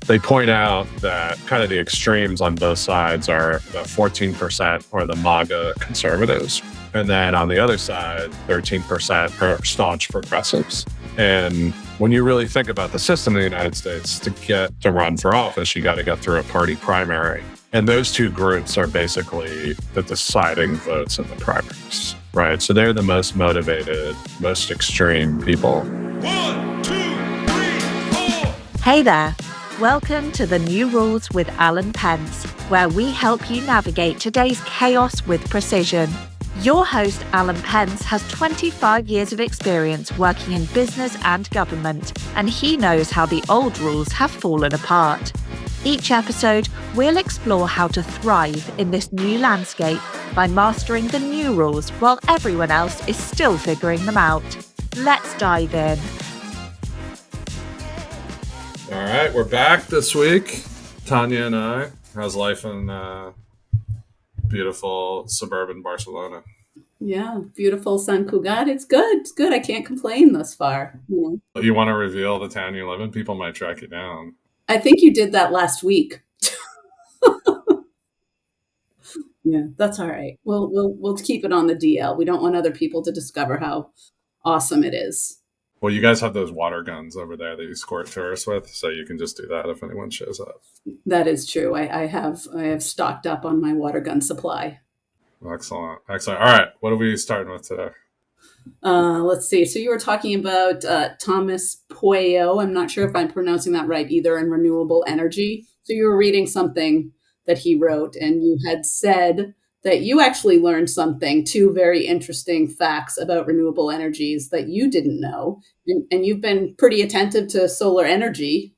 They point out that kind of the extremes on both sides are the 14% or the MAGA conservatives. And then on the other side, 13% are staunch progressives. And when you really think about the system in the United States, to get to run for office, you got to get through a party primary. And those two groups are basically the deciding votes in the primaries, right? So they're the most motivated, most extreme people. 1, 2, 3, 4. Hey there. Welcome to The New Rules with Alan Pentz, where we help you navigate today's chaos with precision. Your host, Alan Pentz, has 25 years of experience working in business and government, and he knows how the old rules have fallen apart. Each episode, we'll explore how to thrive in this new landscape by mastering the new rules while everyone else is still figuring them out. Let's dive in. All right, we're back this week. Tonya and I. How's life in beautiful suburban Barcelona? Yeah, beautiful Sant Cugat. It's good. It's good. I can't complain thus far. You want to reveal the town you live in? People might track you down. I think you did that last week. Yeah, that's all right. We'll keep it on the DL. We don't want other people to discover how awesome it is. Well, you guys have those water guns over there that you escort tourists with, so you can just do that if anyone shows up. That is true. I have stocked up on my water gun supply. Excellent. All right, what are we starting with today? Let's see. So you were talking about Thomas Pueyo. I'm not sure if I'm pronouncing that right either, in renewable energy. So you were reading something that he wrote, and you had said that you actually learned two very interesting facts about renewable energies that you didn't know. And you've been pretty attentive to solar energy.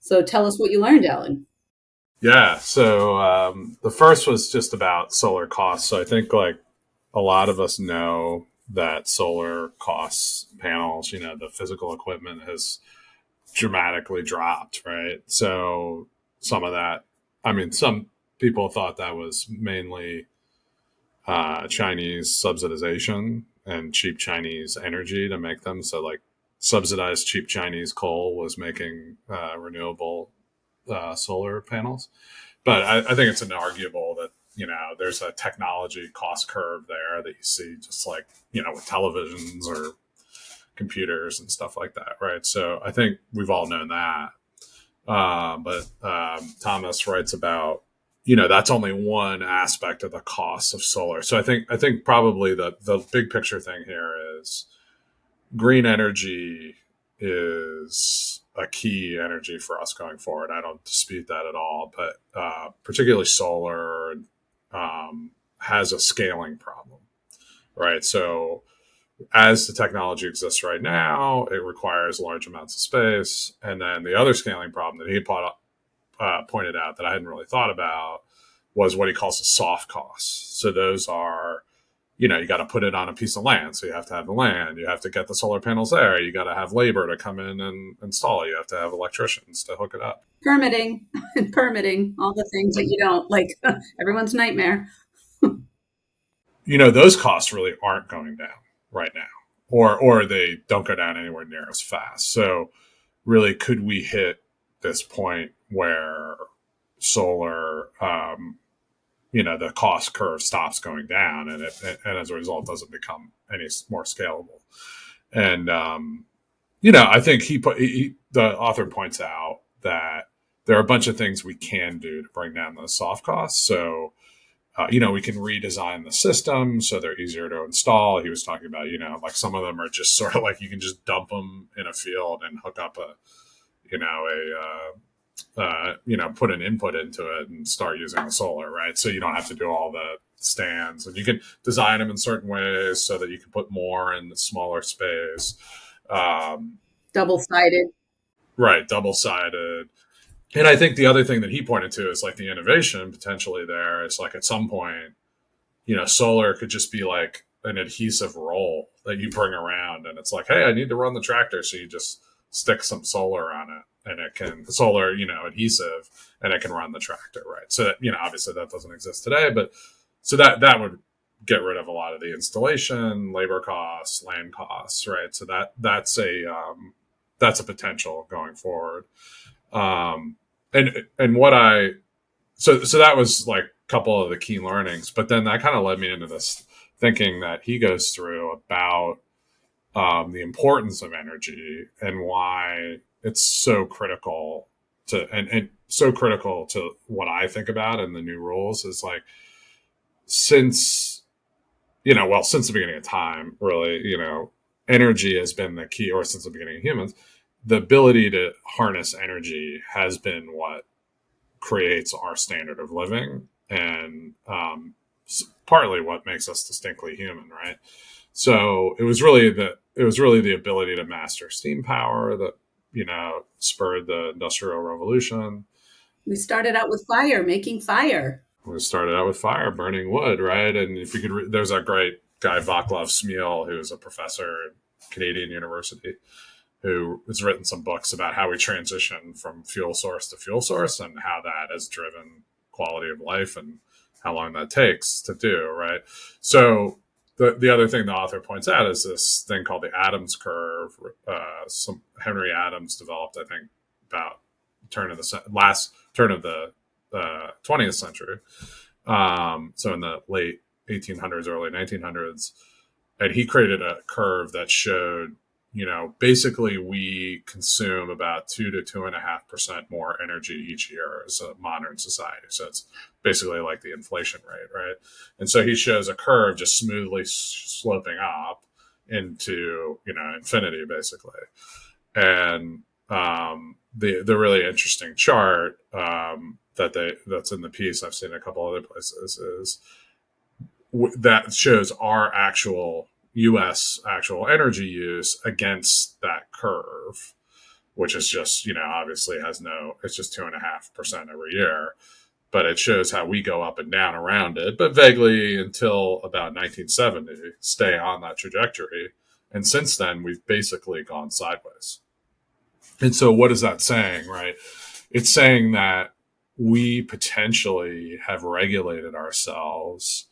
So tell us what you learned, Alan. Yeah, so the first was just about solar costs. So I think like a lot of us know that solar costs, panels, the physical equipment has dramatically dropped, right? So some of that, some people thought that was mainly Chinese subsidization and cheap Chinese energy to make them. So like subsidized cheap Chinese coal was making renewable solar panels. But I think it's inarguable that, there's a technology cost curve there that you see just like, with televisions or computers and stuff like that, right? So I think we've all known that. But Thomas writes about, that's only one aspect of the cost of solar. So I think probably the big picture thing here is green energy is a key energy for us going forward. I don't dispute that at all, but particularly solar has a scaling problem, right? So as the technology exists right now, it requires large amounts of space. And then the other scaling problem that he pointed out that I hadn't really thought about was what he calls the soft costs. So those are, you got to put it on a piece of land. So you have to have the land. You have to get the solar panels there. You got to have labor to come in and install it. You have to have electricians to hook it up. Permitting, all the things that you don't like, everyone's nightmare. Those costs really aren't going down right now, or they don't go down anywhere near as fast. So really, could we hit this point where solar, the cost curve stops going down and as a result doesn't become any more scalable? And, I think the author points out that there are a bunch of things we can do to bring down those soft costs. So, we can redesign the system so they're easier to install. He was talking about, like some of them are just sort of like you can just dump them in a field and hook up put an input into it and start using the solar, right? So you don't have to do all the stands, and you can design them in certain ways so that you can put more in the smaller space. Double-sided. Right, double-sided. And I think the other thing that he pointed to is like the innovation potentially there is like at some point, solar could just be like an adhesive roll that you bring around, and it's like, hey, I need to run the tractor. So you just stick some solar on it, and it can solar, adhesive, and it can run the tractor, right? So that, obviously that doesn't exist today, but so that would get rid of a lot of the installation, labor costs, land costs, right? So that's a potential going forward. And what I so that was like a couple of the key learnings, but then that kind of led me into this thinking that he goes through about the importance of energy and why it's so critical and so critical to what I think about in the new rules is like since since the beginning of time, really, energy has been the key, or since the beginning of humans, the ability to harness energy has been what creates our standard of living and partly what makes us distinctly human, right? So it was really the ability to master steam power that spurred the Industrial Revolution. We started out with fire, making fire. We started out with fire, burning wood, right? And if you could, there's a great guy, Vaclav Smil, who's a professor at Canadian University, who has written some books about how we transition from fuel source to fuel source and how that has driven quality of life and how long that takes to do, right? So the other thing the author points out is this thing called the Adams curve. Some Henry Adams developed, I think, about last turn of the 20th century. So in the late 1800s, early 1900s, and he created a curve that showed, basically we consume about 2 to 2.5% more energy each year as a modern society. So it's basically like the inflation rate, right? And so he shows a curve just smoothly sloping up into, infinity, basically. And the really interesting chart that's in the piece, I've seen a couple other places, is that shows our actual U.S. actual energy use against that curve, which is just, obviously it's just 2.5% every year, but it shows how we go up and down around it, but vaguely until about 1970, stay on that trajectory. And since then, we've basically gone sideways. And so what is that saying, right? It's saying that we potentially have regulated ourselves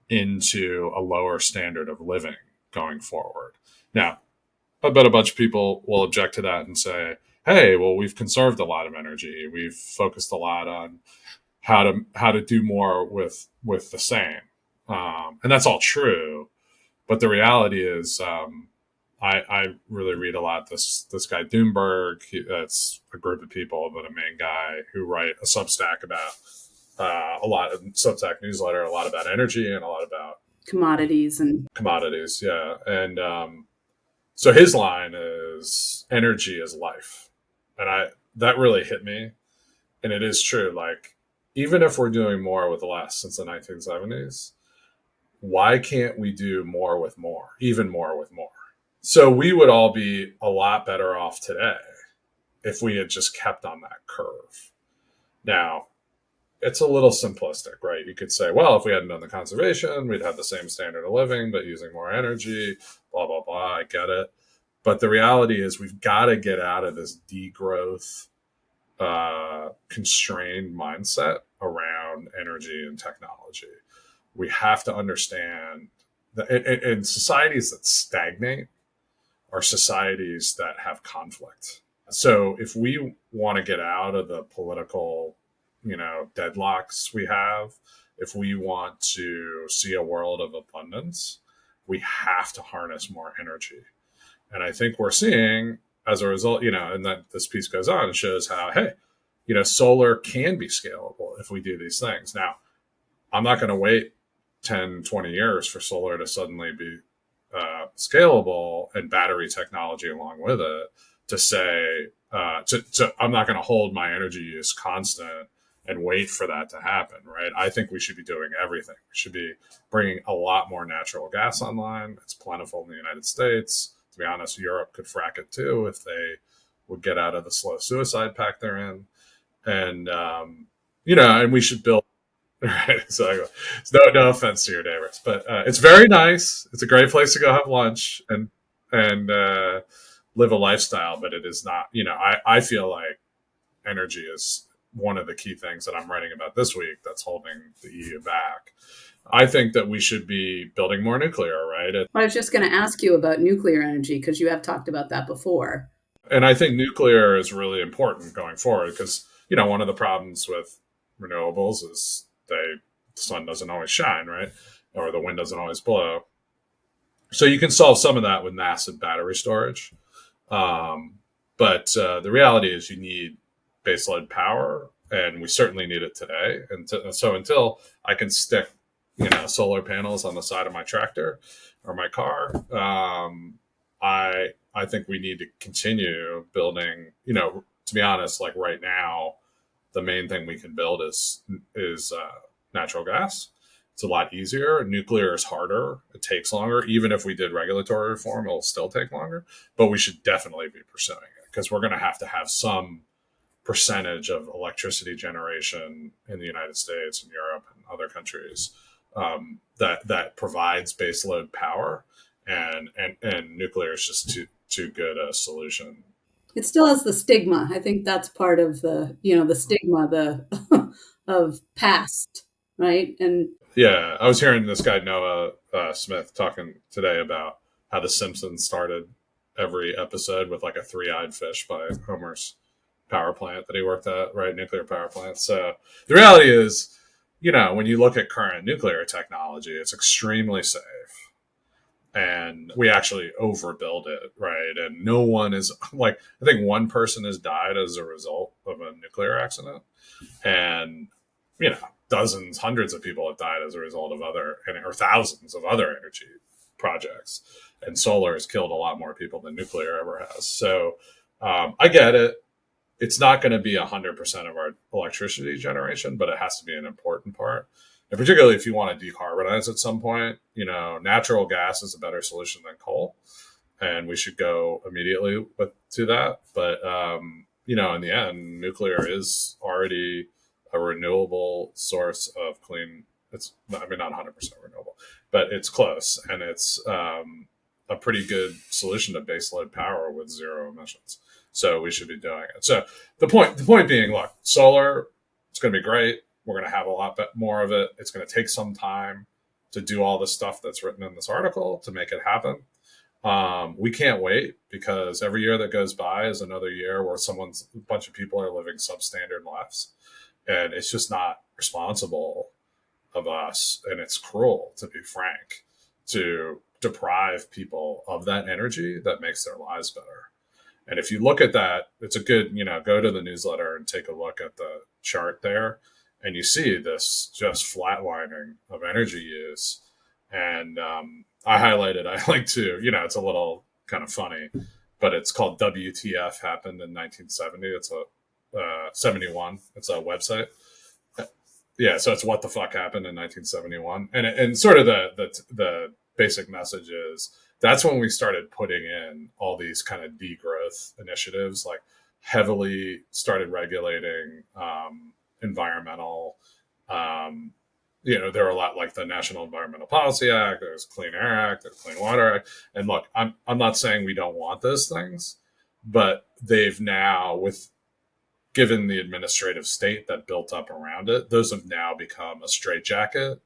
into a lower standard of living going forward. Now, I bet a bunch of people will object to that and say, hey, well, we've conserved a lot of energy. We've focused a lot on how to do more with the same. And that's all true. But the reality is, I really read a lot. This guy Doomberg, that's a group of people, but a main guy who write a Substack about a lot of Substack newsletter, a lot about energy and a lot about commodities, yeah. And so his line is energy is life, and that really hit me, and it is true. Like even if we're doing more with less since the 1970s, why can't we do more with more, even more with more? So we would all be a lot better off today if we had just kept on that curve. Now, it's a little simplistic, right? You could say, well, if we hadn't done the conservation, we'd have the same standard of living, but using more energy, blah, blah, blah. I get it. But the reality is we've got to get out of this degrowth, constrained mindset around energy and technology. We have to understand that in societies that stagnate are societies that have conflict. So if we want to get out of the political, deadlocks we have, if we want to see a world of abundance, we have to harness more energy. And I think we're seeing as a result, and that this piece goes on and shows how, hey, solar can be scalable if we do these things. Now, I'm not going to wait 10, 20 years for solar to suddenly be scalable and battery technology along with it to say, I'm not going to hold my energy use constant and wait for that to happen, right? I think we should be doing everything. We should be bringing a lot more natural gas online. It's plentiful in the United States. To be honest, Europe could frack it too if they would get out of the slow suicide pact they're in. And, and we should build. Right, so it's no offense to your neighbors, but it's very nice. It's a great place to go have lunch and live a lifestyle. But it is not, I feel like energy is one of the key things that I'm writing about this week that's holding the EU back. I think that we should be building more nuclear, right? I was just going to ask you about nuclear energy because you have talked about that before. And I think nuclear is really important going forward because, one of the problems with renewables is the sun doesn't always shine, right? Or the wind doesn't always blow. So you can solve some of that with massive battery storage. Um, but the reality is you need baseload power, and we certainly need it today. And so until I can stick, solar panels on the side of my tractor or my car, I think we need to continue building. To be honest, like right now, the main thing we can build is natural gas. It's a lot easier. Nuclear is harder. It takes longer. Even if we did regulatory reform, it'll still take longer. But we should definitely be pursuing it because we're going to have some percentage of electricity generation in the United States and Europe and other countries that provides baseload power, and nuclear is just too good a solution. It still has the stigma. I think that's part of the stigma, of past, right? And Yeah, I was hearing this guy Noah Smith talking today about how The Simpsons started every episode with like a three-eyed fish by Homer's power plant that he worked at, right? Nuclear power plant. So the reality is, when you look at current nuclear technology, it's extremely safe. And we actually overbuild it, right? And no one is like, I think one person has died as a result of a nuclear accident. And, dozens, hundreds of people have died as a result of or thousands of other energy projects. And solar has killed a lot more people than nuclear ever has. So I get it. It's not going to be 100% of our electricity generation, but it has to be an important part. And particularly if you want to decarbonize at some point, natural gas is a better solution than coal. And we should go immediately to that. But, in the end, nuclear is already a renewable source of clean. It's, not 100% renewable, but it's close. And it's a pretty good solution to baseload power with zero emissions. So we should be doing it. So the point being, look, solar, it's going to be great. We're going to have a lot more of it. It's going to take some time to do all the stuff that's written in this article to make it happen. We can't wait because every year that goes by is another year where a bunch of people are living substandard lives. And it's just not responsible of us. And it's cruel, to be frank, to deprive people of that energy that makes their lives better. And if you look at that, it's a good, go to the newsletter and take a look at the chart there. And you see this just flatlining of energy use. And I highlighted, I like to, it's a little kind of funny, but it's called WTF happened in 1970. It's a 71. It's a website. Yeah, so it's what the fuck happened in 1971. And sort of the basic message is that's when we started putting in all these kind of degrowth initiatives, like heavily started regulating environmental, there are a lot like the National Environmental Policy Act, there's Clean Air Act, there's Clean Water Act. And look, I'm not saying we don't want those things, but they've now, given the administrative state that built up around it, those have now become a straitjacket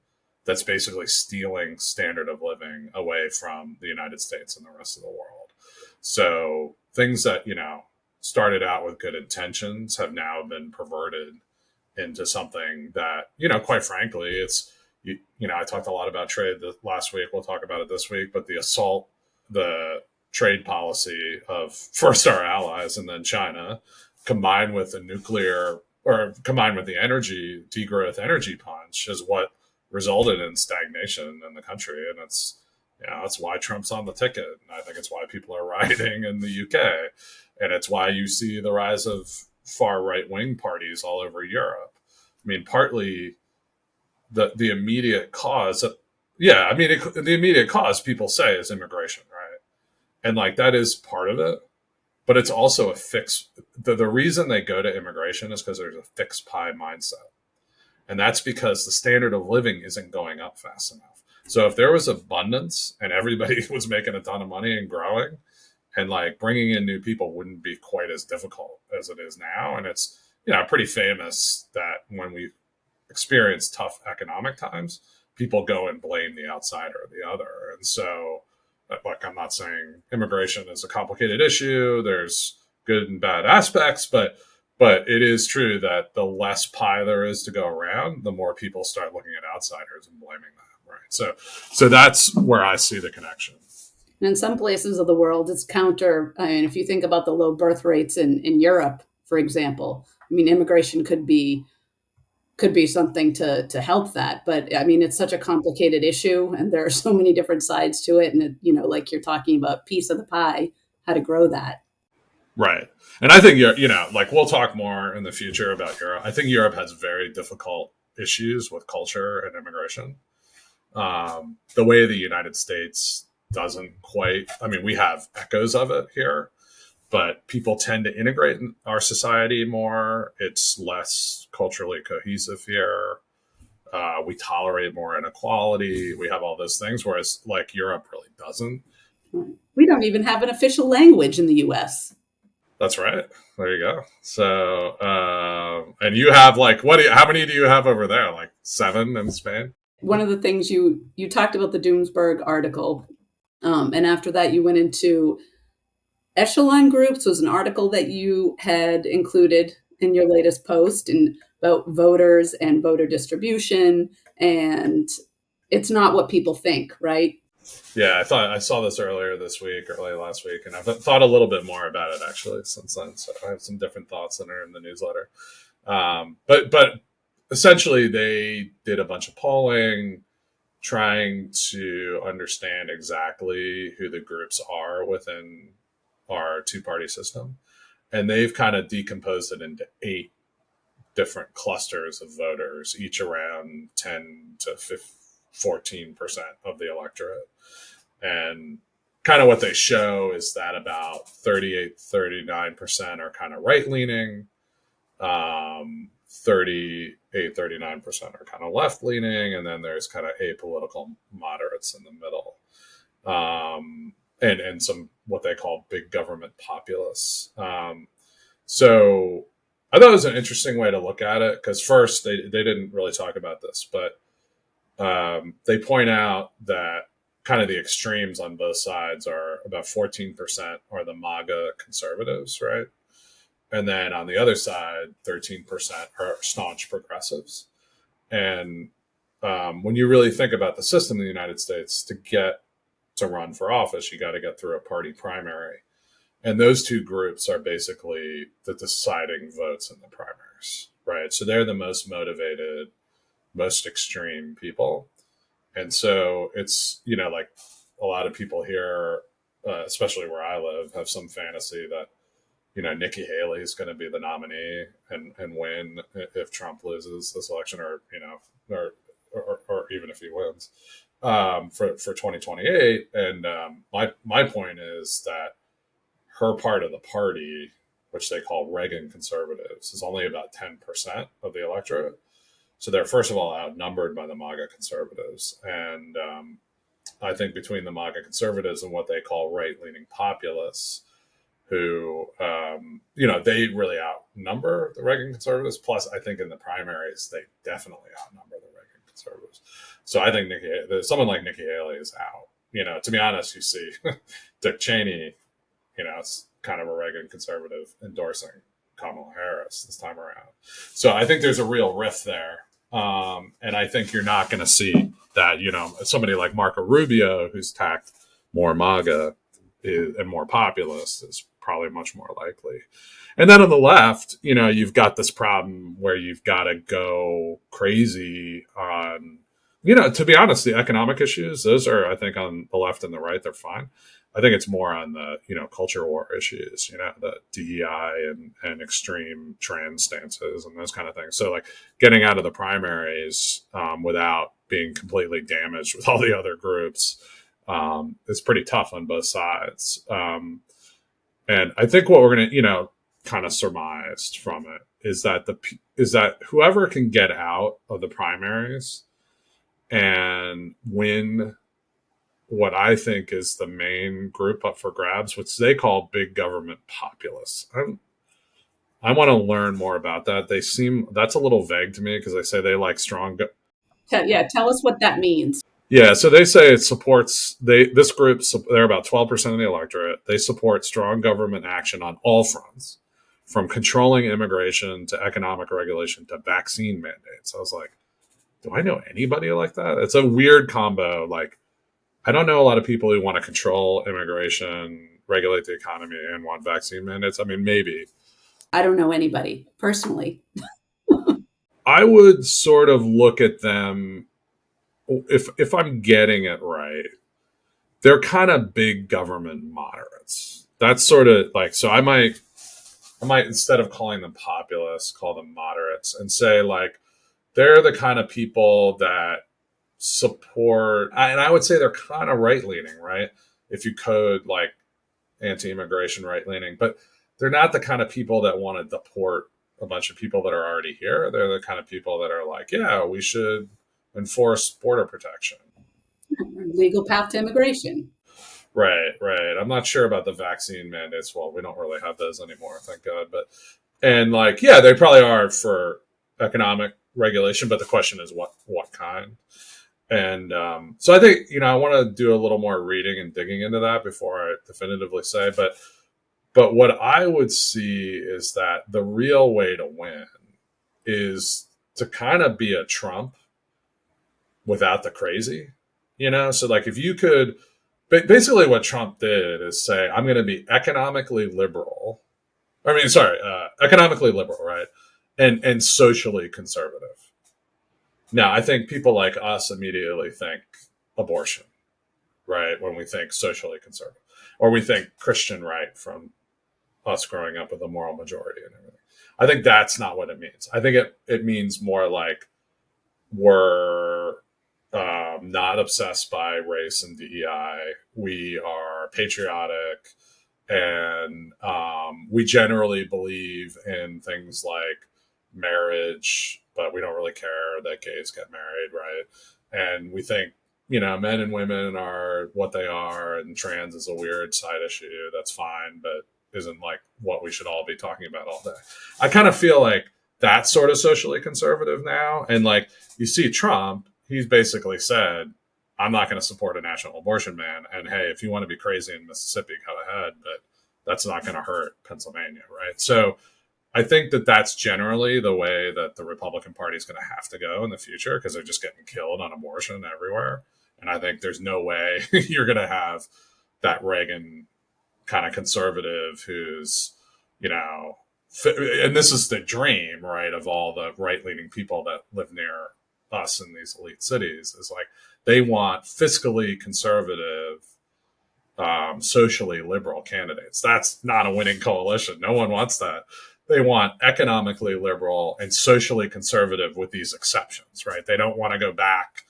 that's basically stealing standard of living away from the United States and the rest of the world. So things that, started out with good intentions have now been perverted into something that, quite frankly, it's, I talked a lot about trade last week. We'll talk about it this week, but the trade policy of first our allies and then China, combined with the degrowth energy punch is what resulted in stagnation in the country. And that's why Trump's on the ticket. And I think it's why people are rioting in the UK. And it's why you see the rise of far right-wing parties all over Europe. I mean, partly the immediate cause, the immediate cause people say is immigration, right? And like that is part of it. But it's also a fixed, the reason they go to immigration is because there's a fixed pie mindset. And that's because the standard of living isn't going up fast enough. So if there was abundance and everybody was making a ton of money and growing, and like bringing in new people wouldn't be quite as difficult as it is now. And it's, pretty famous that when we experience tough economic times, people go and blame the outsider or the other. And so, like, I'm not saying immigration is a complicated issue. There's good and bad aspects, but it is true that the less pie there is to go around, the more people start looking at outsiders and blaming that, right? So that's where I see the connection. And in some places of the world, it's counter. I mean, if you think about the low birth rates in Europe, for example, I mean, immigration could be something to help that. But I mean, it's such a complicated issue, and there are so many different sides to it. And like you're talking about, piece of the pie, how to grow that. Right. And I think like we'll talk more in the future about Europe. I think Europe has very difficult issues with culture and immigration. The way the United States doesn't quite. I mean, we have echoes of it here, but people tend to integrate in our society more. It's less culturally cohesive here. We tolerate more inequality. We have all those things, whereas like Europe really doesn't. We don't even have an official language in the U.S. That's right. There you go. So, and you have like, how many do you have over there? Like 7 in Spain? One of the things you talked about the Doomsburg article, and after that you went into echelon groups, was an article that you had included in your latest post and about voters and voter distribution. And it's not what people think, right? Yeah, I saw this early last week, and I've thought a little bit more about it actually since then. So I have some different thoughts that are in the newsletter. But essentially, they did a bunch of polling, trying to understand exactly who the groups are within our two-party system, and they've kind of decomposed it into 8 different clusters of voters, each around 10 to 14% of the electorate. And kind of what they show is that about 39% are kind of right-leaning, 39% are kind of left-leaning, and then there's kind of apolitical moderates in the middle. And some what they call big government populists. So I thought it was an interesting way to look at it, because first they didn't really talk about this, but they point out that kind of the extremes on both sides are about 14% are the MAGA conservatives, right? And then on the other side, 13% are staunch progressives. And when you really think about the system in the United States, to get to run for office, you got to get through a party primary. And those two groups are basically the deciding votes in the primaries, right? So they're the most motivated, most extreme people. And so it's, like a lot of people here, especially where I live, have some fantasy that, Nikki Haley is going to be the nominee and win if Trump loses this election, or even if he wins for 2028. And my point is that her part of the party, which they call Reagan conservatives, is only about 10% of the electorate. So they're, first of all, outnumbered by the MAGA conservatives. And I think between the MAGA conservatives and what they call right-leaning populists, who, they really outnumber the Reagan conservatives. Plus, I think in the primaries, they definitely outnumber the Reagan conservatives. So I think someone like Nikki Haley is out. To be honest, you see Dick Cheney, it's kind of a Reagan conservative endorsing Kamala Harris this time around. So I think there's a real rift there. And I think you're not going to see that, somebody like Marco Rubio, who's tacked more MAGA and more populist, is probably much more likely. And then on the left, you've got this problem where you've got to go crazy on, to be honest, the economic issues, those are, I think, on the left and the right, they're fine. I think it's more on the, culture war issues, the DEI and extreme trans stances and those kind of things. So like getting out of the primaries without being completely damaged with all the other groups is pretty tough on both sides. And I think what we're going to, kind of surmised from it is that whoever can get out of the primaries and win what I think is the main group up for grabs, which they call big government populists. I want to learn more about that. That's a little vague to me, because they say they like strong. Tell us what that means. Yeah, so they say it supports this group. They're about 12% of the electorate. They support strong government action on all fronts, from controlling immigration to economic regulation to vaccine mandates. I was like, do I know anybody like that? It's a weird combo. Like, I don't know a lot of people who want to control immigration, regulate the economy, and want vaccine mandates. I mean, maybe. I don't know anybody personally. I would sort of look at them, if I'm getting it right, they're kind of big government moderates. That's sort of like, so I might instead of calling them populists, call them moderates and say like they're the kind of people that support, and I would say they're kind of right leaning, right? If you code like anti-immigration right leaning, but they're not the kind of people that want to deport a bunch of people that are already here. They're the kind of people that are like, yeah, we should enforce border protection. Legal path to immigration. Right, right. I'm not sure about the vaccine mandates. Well, we don't really have those anymore, thank God. But and like, yeah, they probably are for economic regulation, but the question is what kind. And so I think I want to do a little more reading and digging into that before I definitively say. But what I would see is that the real way to win is to kind of be a Trump without the crazy. So like if you could, basically what Trump did is say, I'm going to be economically liberal. I mean, sorry, economically liberal, right? And socially conservative. Now, I think people like us immediately think abortion, right? When we think socially conservative, or we think Christian right from us growing up with a moral majority and everything. I think that's not what it means. I think it means more like we're not obsessed by race and DEI. We are patriotic, and we generally believe in things like marriage, but we don't really care that gays get married, right? And we think, men and women are what they are, and trans is a weird side issue. That's fine, but isn't like what we should all be talking about all day. I kind of feel like that's sort of socially conservative now. And like you see Trump, he's basically said, I'm not going to support a national abortion ban. And hey, if you want to be crazy in Mississippi, go ahead, but that's not going to hurt Pennsylvania, right? So I think that that's generally the way that the Republican Party is going to have to go in the future, because they're just getting killed on abortion everywhere. And I think there's no way you're going to have that Reagan kind of conservative who's, and this is the dream, right, of all the right-leaning people that live near us in these elite cities, is like they want fiscally conservative, socially liberal candidates. That's not a winning coalition. No one wants that. They want economically liberal and socially conservative with these exceptions, right? They don't want to go back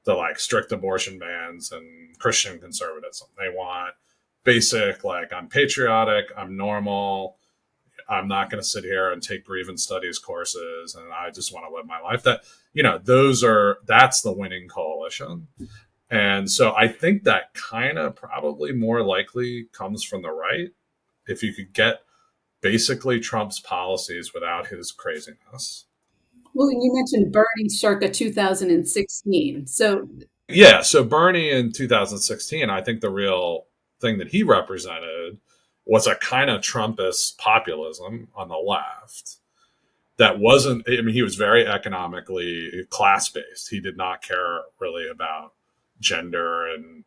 to like strict abortion bans and Christian conservatism. They want basic, like, I'm patriotic, I'm normal, I'm not going to sit here and take grievance studies courses, and I just want to live my life. That's the winning coalition. And so I think that kind of probably more likely comes from the right. If you could get basically Trump's policies without his craziness. Well, you mentioned Bernie circa 2016. So yeah, so Bernie in 2016, I think the real thing that he represented was a kind of Trumpist populism on the left that wasn't, I mean, he was very economically class-based. He did not care really about gender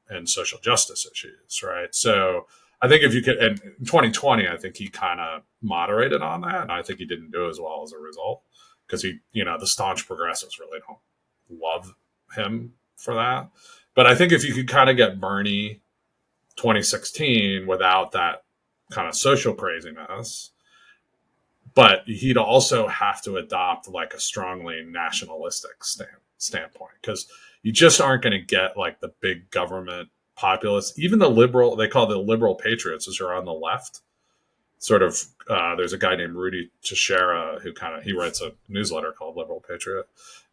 and social justice issues, right? So I think if you could, and in 2020, I think he kind of moderated on that, and I think he didn't do as well as a result, because he, the staunch progressives really don't love him for that. But I think if you could kind of get Bernie 2016 without that kind of social craziness, but he'd also have to adopt like a strongly nationalistic standpoint, because you just aren't going to get like the big government populists, even the liberal, they call the liberal patriots, as are on the left. Sort of, there's a guy named Rudy Teixeira who he writes a newsletter called Liberal Patriot.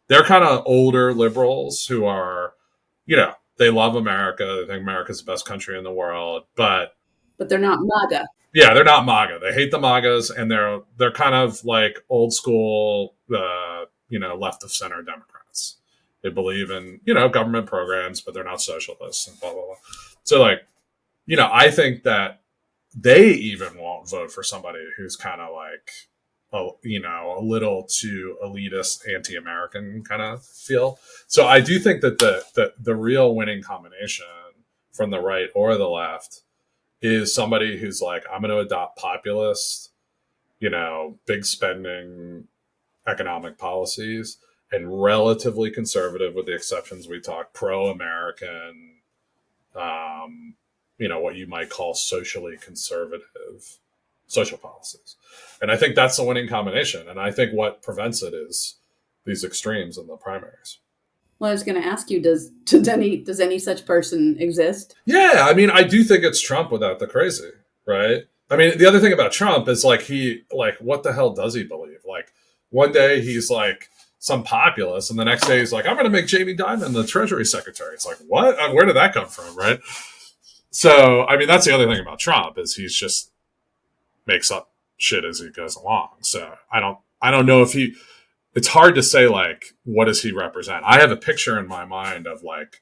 They're kind of older liberals who are, they love America. They think America's the best country in the world, but they're not MAGA. Yeah, they're not MAGA. They hate the MAGAs, and they're kind of like old school, left of center Democrats, They believe in, government programs, but they're not socialists and blah, blah, blah. So like, I think that they even won't vote for somebody who's kind of like, a little too elitist, anti-American kind of feel. So I do think that the real winning combination from the right or the left is somebody who's like, I'm going to adopt populist, big spending economic policies, and relatively conservative, with the exceptions we talked, pro-American, what you might call socially conservative social policies. And I think that's the winning combination. And I think what prevents it is these extremes in the primaries. Well, I was going to ask you, does any such person exist? Yeah, I mean, I do think it's Trump without the crazy, right? I mean, the other thing about Trump is like what the hell does he believe? Like one day he's like some populist, and the next day he's like, I'm going to make Jamie Dimon the Treasury Secretary. It's like, what? Where did that come from, right? So, I mean, that's the other thing about Trump is he's just makes up shit as he goes along. So I don't know if it's hard to say like, what does he represent? I have a picture in my mind of like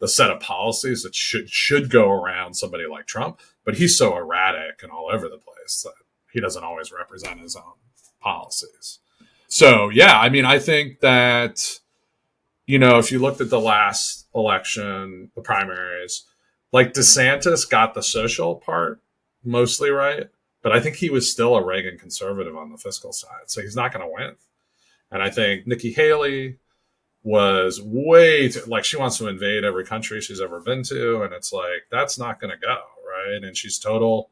the set of policies that should go around somebody like Trump, but he's so erratic and all over the place that he doesn't always represent his own policies. So yeah, I mean, I think that, if you looked at the last election, the primaries, like DeSantis got the social part mostly right, but I think he was still a Reagan conservative on the fiscal side. So he's not going to win. And I think Nikki Haley was way too, like, she wants to invade every country she's ever been to. And it's like, that's not going to go. Right. And she's total.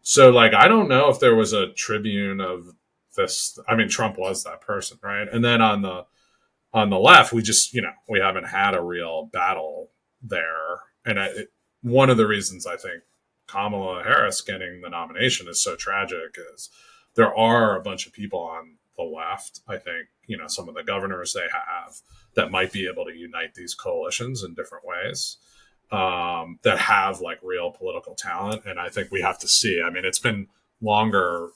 So like, I don't know if there was a tribune of this. I mean, Trump was that person. Right. And then on the left, we just, we haven't had a real battle there. And one of the reasons I think Kamala Harris getting the nomination is so tragic is there are a bunch of people on the left, I think, some of the governors they have that might be able to unite these coalitions in different ways, that have like real political talent. And I think we have to see, I mean, it's been longer,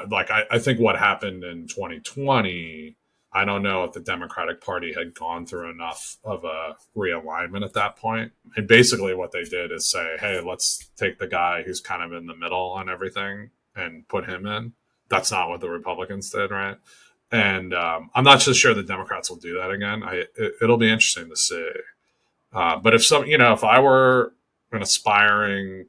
like I think what happened in 2020, I don't know if the Democratic Party had gone through enough of a realignment at that point. And basically what they did is say, hey, let's take the guy who's kind of in the middle on everything and put him in. That's not what the Republicans did, right? And I'm not so sure the Democrats will do that again. It'll be interesting to see. But if I were an aspiring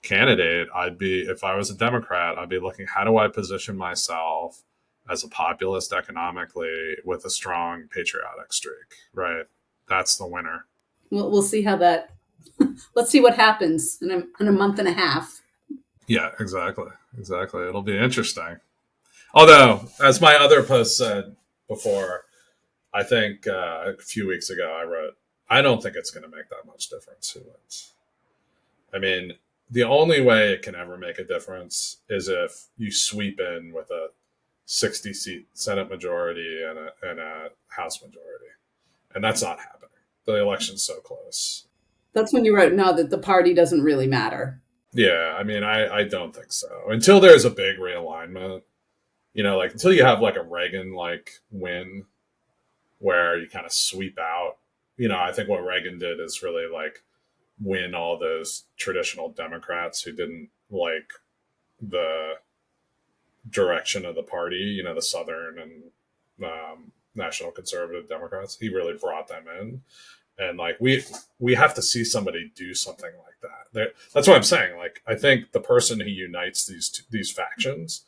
candidate, if I was a Democrat, I'd be looking, how do I position myself as a populist economically with a strong patriotic streak, right? That's the winner. We'll see how that, let's see what happens in a month and a half. Yeah, exactly. It'll be interesting. Although, as my other post said before, I think a few weeks ago I wrote, I don't think it's going to make that much difference who wins. I mean, the only way it can ever make a difference is if you sweep in with a 60-seat Senate majority and a House majority. And that's not happening. The election's so close. That's when you wrote, no, that the party doesn't really matter. Yeah, I mean, I don't think so. Until there's a big realignment, like until you have like a Reagan-like win where you kind of sweep out, I think what Reagan did is really like win all those traditional Democrats who didn't like the direction of the party, the Southern and National Conservative Democrats. He really brought them in. And like, we have to see somebody do something like that. That's what I'm saying. Like, I think the person who unites these factions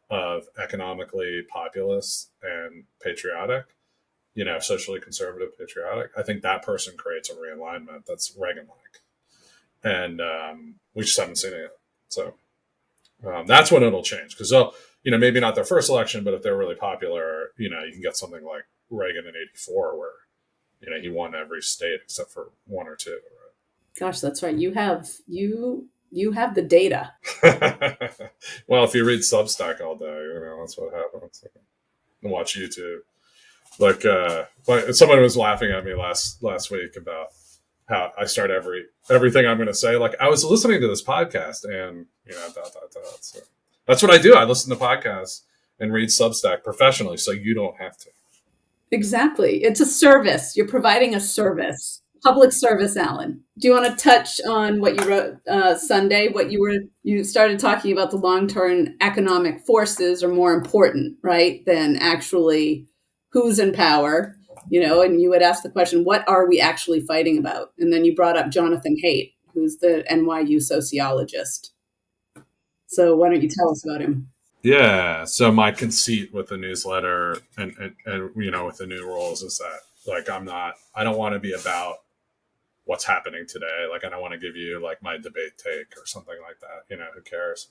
of economically populist and patriotic, socially conservative patriotic, I think that person creates a realignment that's Reagan-like. And we just haven't seen it yet. So that's when it'll change. Because they'll, maybe not their first election, but if they're really popular, you can get something like Reagan in '84 where, he won every state except for one or two. Right? Gosh, that's right. You have the data. Well, if you read Substack all day, that's what happens. And watch YouTube. Like someone was laughing at me last week about how I start everything I'm going to say. Like, I was listening to this podcast and, So that's what I do. I listen to podcasts and read Substack professionally, so you don't have to. Exactly. It's a service. You're providing a service. Public service, Alan. Do you want to touch on what you wrote Sunday? You started talking about the long-term economic forces are more important, right, than actually who's in power, and you would ask the question, what are we actually fighting about? And then you brought up Jonathan Haidt, who's the NYU sociologist. So why don't you tell us about him? Yeah. So my conceit with the newsletter and with the new rules is that like I don't want to be about what's happening today. Like I don't want to give you like my debate take or something like that. Who cares?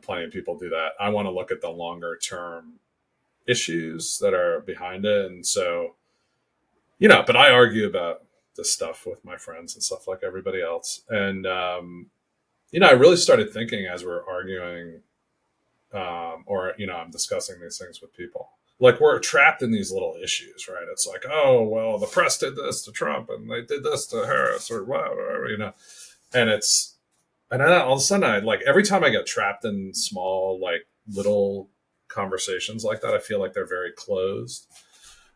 Plenty of people do that. I want to look at the longer term issues that are behind it. And so, but I argue about this stuff with my friends and stuff like everybody else. And, I really started thinking as we're arguing, I'm discussing these things with people. Like we're trapped in these little issues, right? It's like, oh, well, the press did this to Trump and they did this to Harris or whatever, and and then all of a sudden like every time I get trapped in small, like little conversations like that, I feel like they're very closed.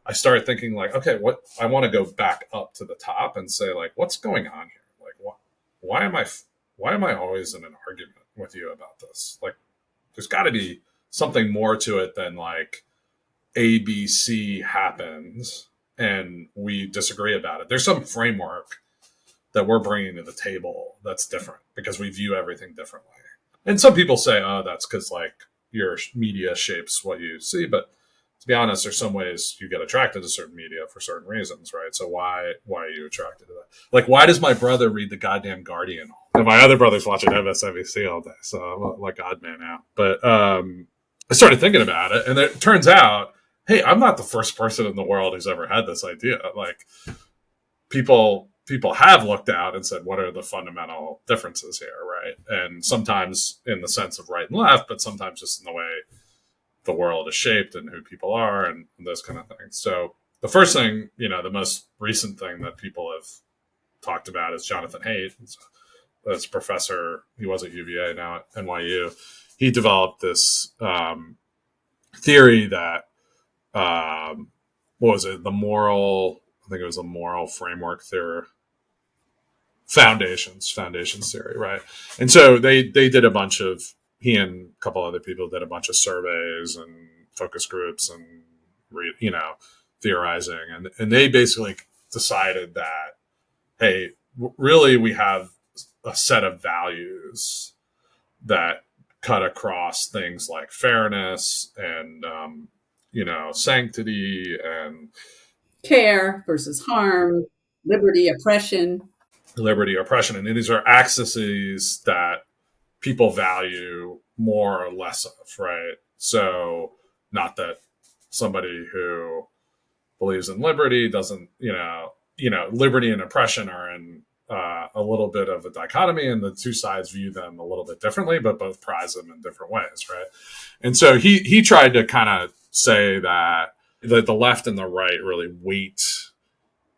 I started thinking like, okay, what I want to go back up to the top and say like, what's going on here? Like, why am I always in an argument with you about this? Like, there's got to be something more to it than like ABC happens and we disagree about it. There's some framework that we're bringing to the table that's different because we view everything differently. And some people say, oh, that's because like your media shapes what you see. But to be honest, there's some ways you get attracted to certain media for certain reasons, right? So why are you attracted to that? Like, why does my brother read the goddamn Guardian? And my other brother's watching MSNBC all day, so I'm like God man now. But I started thinking about it, and it turns out, hey, I'm not the first person in the world who's ever had this idea. Like, people have looked out and said, what are the fundamental differences here, right? And sometimes in the sense of right and left, but sometimes just in the way the world is shaped and who people are and those kind of things. So the first thing, the most recent thing that people have talked about is Jonathan Haidt. That's a professor. He was at UVA, now at NYU. He developed this theory that, what was it? I think it was the moral framework theory. Foundations theory, right? And so they did a bunch of, he and a couple other people did a bunch of surveys and focus groups and theorizing, and they basically decided that, hey, really we have a set of values that cut across things like fairness and sanctity and Care versus harm, liberty, oppression. And these are axes that people value more or less of, right? So not that somebody who believes in liberty doesn't, liberty and oppression are in a little bit of a dichotomy, and the two sides view them a little bit differently, but both prize them in different ways, right? And so he tried to kind of say that the left and the right really weight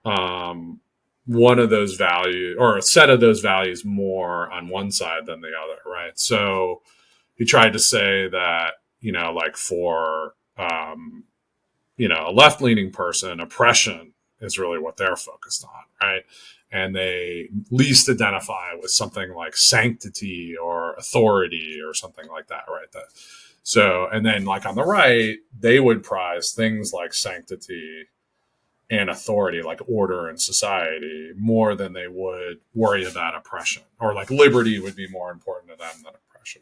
one of those values or a set of those values more on one side than the other, right? So he tried to say that, like for, a left-leaning person, oppression is really what they're focused on, right? And they least identify with something like sanctity or authority or something like that, right? And then like on the right, they would prize things like sanctity and authority, like order in society, more than they would worry about oppression, or like liberty would be more important to them than oppression.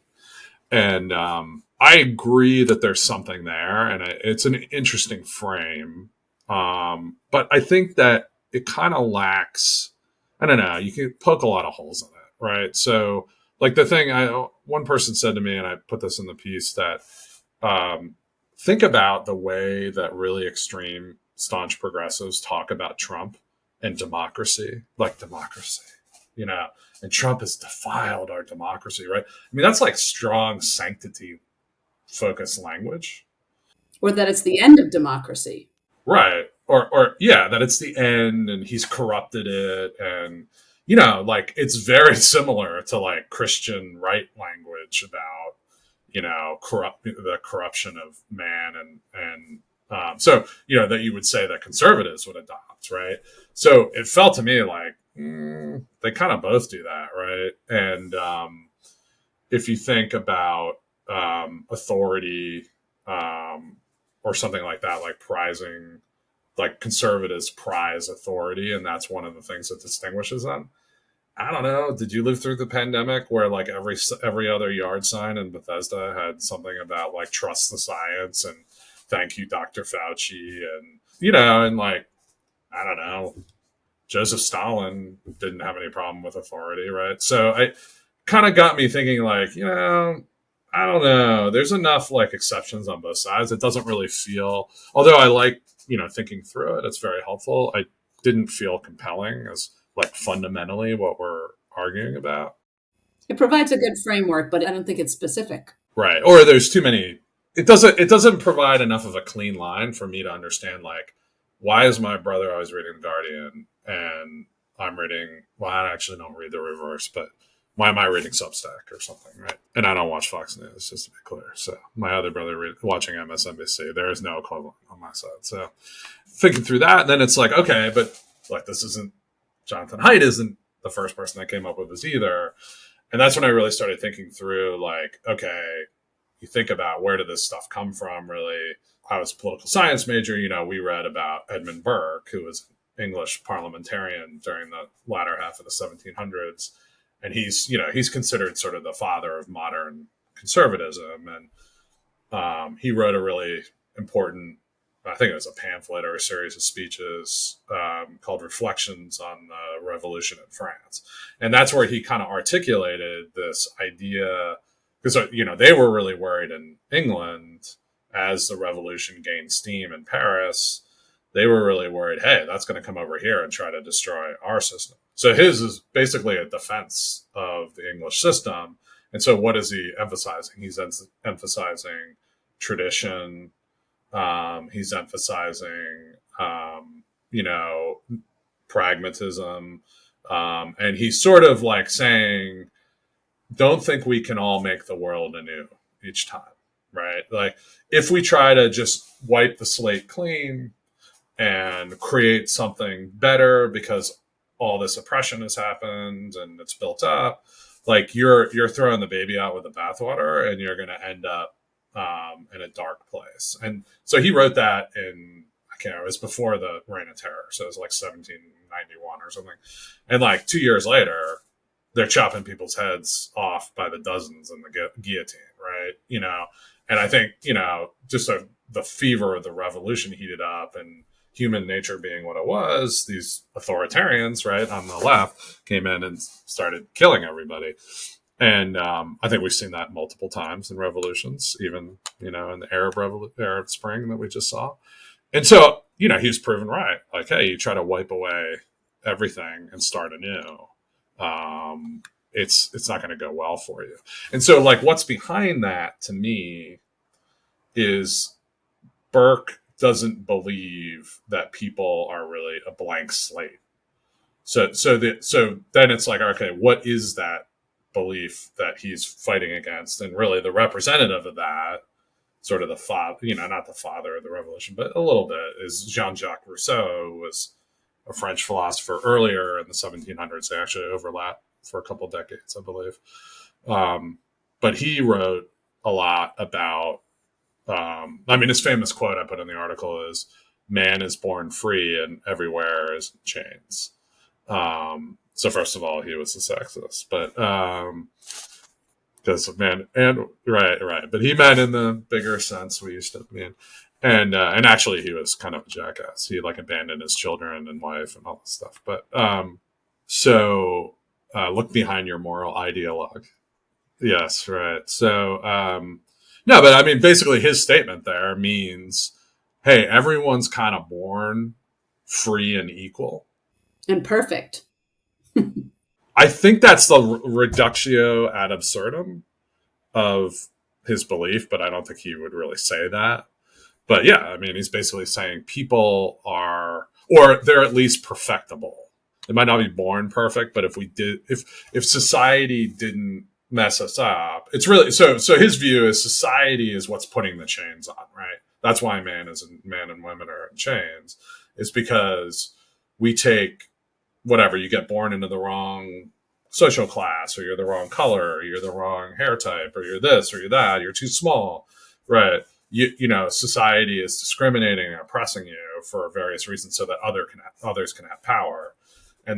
And I agree that there's something there, and it's an interesting frame. But I think that it kind of lacks, I don't know, you can poke a lot of holes in it, right? So like the thing one person said to me, and I put this in the piece, that think about the way that really extreme staunch progressives talk about Trump and democracy, and Trump has defiled our democracy, right? I mean, that's like strong sanctity focused language. Or that it's the end of democracy. Right. Or that it's the end and he's corrupted it. And, like it's very similar to like Christian right language about, the corruption of man and So, that you would say that conservatives would adopt, right? So it felt to me like they kind of both do that, right? And if you think about authority or something like that, like prizing, like conservatives prize authority, and that's one of the things that distinguishes them. I don't know. Did you live through the pandemic where like every other yard sign in Bethesda had something about like trust the science and thank you, Dr. Fauci, and and like I don't know, Joseph Stalin didn't have any problem with authority, right? So I kind of got me thinking like, I don't know. There's enough like exceptions on both sides. It doesn't really feel, although I like, thinking through it, it's very helpful. I didn't feel compelling as like fundamentally what we're arguing about. It provides a good framework, but I don't think it's specific. Right. Or there's too many. It doesn't provide enough of a clean line for me to understand like, why is my brother always reading The Guardian and I'm reading, well, I actually don't read the reverse, but why am I reading Substack or something, right? And I don't watch Fox News, just to be clear. So my other brother watching MSNBC, there is no equivalent on my side. So thinking through that, then it's like, okay, but like this isn't, Jonathan Haidt isn't the first person that came up with this either. And that's when I really started thinking through like, okay, you think about where did this stuff come from, really? I was a political science major. We read about Edmund Burke, who was an English parliamentarian during the latter half of the 1700s. And he's considered sort of the father of modern conservatism. And he wrote a really important, I think it was a pamphlet or a series of speeches called Reflections on the Revolution in France. And that's where he kind of articulated this idea, because, they were really worried in England as the revolution gained steam in Paris. They were really worried, hey, that's going to come over here and try to destroy our system. So his is basically a defense of the English system. And so what is he emphasizing? He's emphasizing tradition. He's emphasizing, pragmatism. And he's sort of like saying, don't think we can all make the world anew each time, right? Like if we try to just wipe the slate clean and create something better because all this oppression has happened and it's built up, like you're throwing the baby out with the bathwater and you're going to end up in a dark place. And so he wrote that in, I can't remember, it was before the Reign of Terror. So it was like 1791 or something. And like 2 years later, they're chopping people's heads off by the dozens in the guillotine, right? And I think, just the fever of the revolution heated up, and human nature being what it was, these authoritarians, right, on the left came in and started killing everybody. And I think we've seen that multiple times in revolutions, even, in the Arab Spring that we just saw. And so, he was proven right. Like, hey, you try to wipe away everything and start anew. It's not going to go well for you. And so, like, what's behind that to me is Burke doesn't believe that people are really a blank slate. So then it's like, okay, what is that belief that he's fighting against? And really the representative of that, sort of the father, not the father of the revolution, but a little bit, is Jean-Jacques Rousseau, who was a French philosopher earlier in the 1700s. They actually overlap for a couple decades, I believe. But he wrote a lot about, his famous quote I put in the article is, man is born free and everywhere is in chains. So first of all, he was a sexist, but because man, and right, but he meant in the bigger sense we used to mean, and actually he was kind of a jackass. He like abandoned his children and wife and all this stuff. But so look behind your moral ideologue. Yes, right. So no, but basically his statement there means, hey, everyone's kind of born free and equal and perfect. I think that's the reductio ad absurdum of his belief, but I don't think he would really say that. But yeah, he's basically saying people are, or they're at least perfectible. They might not be born perfect, but if society didn't mess us up, it's really, so his view is society is what's putting the chains on, right? That's why man and women are in chains. Is because we take whatever, you get born into the wrong social class, or you're the wrong color, or you're the wrong hair type, or you're this or you're that, you're too small, right? Society is discriminating and oppressing you for various reasons so that others can have power.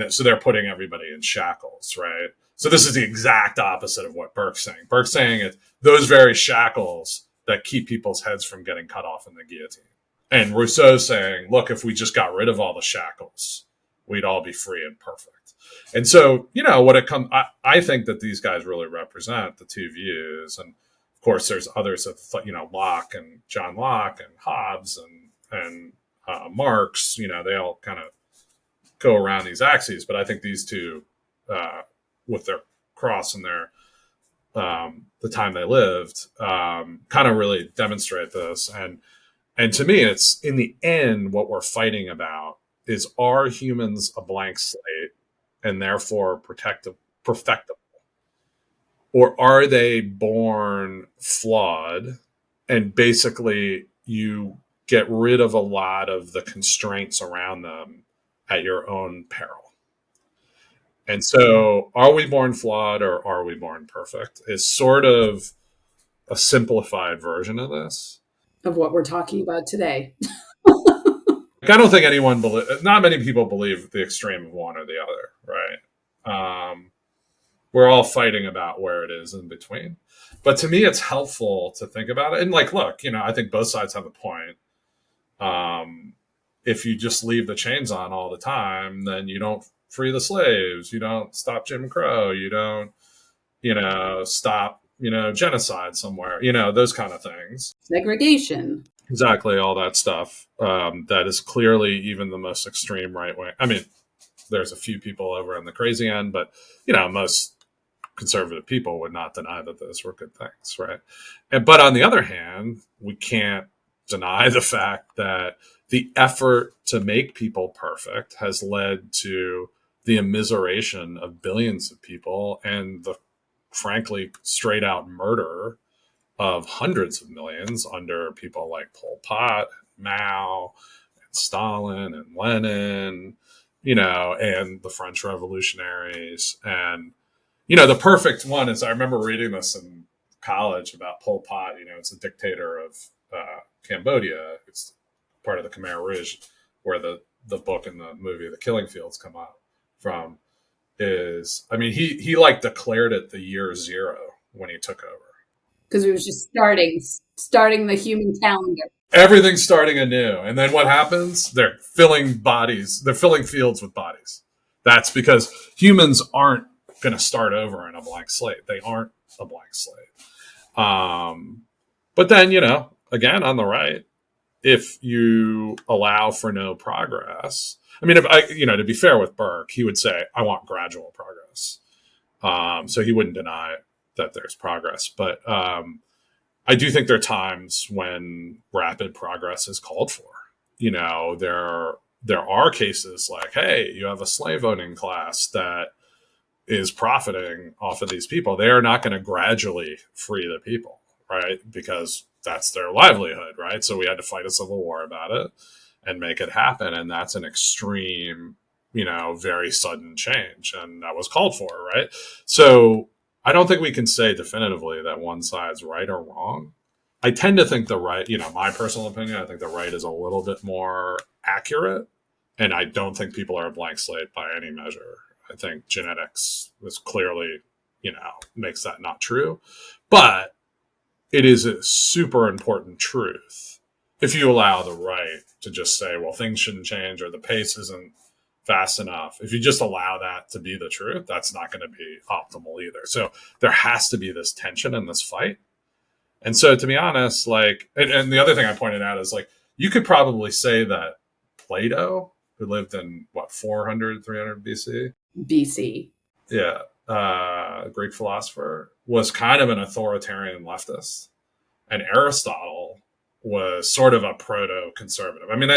So they're putting everybody in shackles, right? So this is the exact opposite of what Burke's saying. Burke's saying it, those very shackles that keep people's heads from getting cut off in the guillotine. And Rousseau's saying, look, if we just got rid of all the shackles, we'd all be free and perfect. And so, I think that these guys really represent the two views. And of course, there's others of, Locke and John Locke and Hobbes and Marx, they all kind of go around these axes. But I think these two, with their cross and their, the time they lived, kind of really demonstrate this. And to me, it's in the end, what we're fighting about is, are humans a blank slate and therefore perfectible? Or are they born flawed, and basically you get rid of a lot of the constraints around them at your own peril? And so are we born flawed or are we born perfect is sort of a simplified version of this. Of what we're talking about today. I don't think not many people believe the extreme of one or the other, right? We're all fighting about where it is in between. But to me, it's helpful to think about it. And look, I think both sides have a point. If you just leave the chains on all the time, then you don't free the slaves. You don't stop Jim Crow. You don't, stop, genocide somewhere, those kind of things. Segregation. Exactly, all that stuff. That is clearly even the most extreme right wing. I mean, there's a few people over on the crazy end, but most conservative people would not deny that those were good things, right? But on the other hand, we can't deny the fact that the effort to make people perfect has led to the immiseration of billions of people and the frankly straight out murder of hundreds of millions under people like Pol Pot, Mao, and Stalin, and Lenin, and the French revolutionaries. And, the perfect one is, I remember reading this in college about Pol Pot. It's a dictator of Cambodia. It's part of the Khmer Rouge, where the book and the movie The Killing Fields come out from. Is, I mean, he declared it the year zero when he took over. Because it was just starting the human calendar. Everything's starting anew. And then what happens? They're filling fields with bodies. That's because humans aren't going to start over in a blank slate. They aren't a blank slate. But then, again, on the right, if you allow for no progress, I mean, to be fair with Burke, he would say, I want gradual progress. So he wouldn't deny that there's progress. But I do think there are times when rapid progress is called for. There are cases like, hey, you have a slave owning class that is profiting off of these people. They are not going to gradually free the people, right? Because that's their livelihood, right? So we had to fight a civil war about it and make it happen. And that's an extreme, very sudden change. And that was called for, right? So I don't think we can say definitively that one side's right or wrong. I tend to think the right, my personal opinion, I think the right is a little bit more accurate. And I don't think people are a blank slate by any measure. I think genetics is clearly, makes that not true. But it is a super important truth if you allow the right to just say, well, things shouldn't change or the pace isn't fast enough. If you just allow that to be the truth, that's not going to be optimal either. So there has to be this tension in this fight. And so to be honest, and the other thing I pointed out is you could probably say that Plato, who lived in 400, 300 BC? BC. Yeah. Greek philosopher, was kind of an authoritarian leftist. And Aristotle was sort of a proto-conservative. I mean,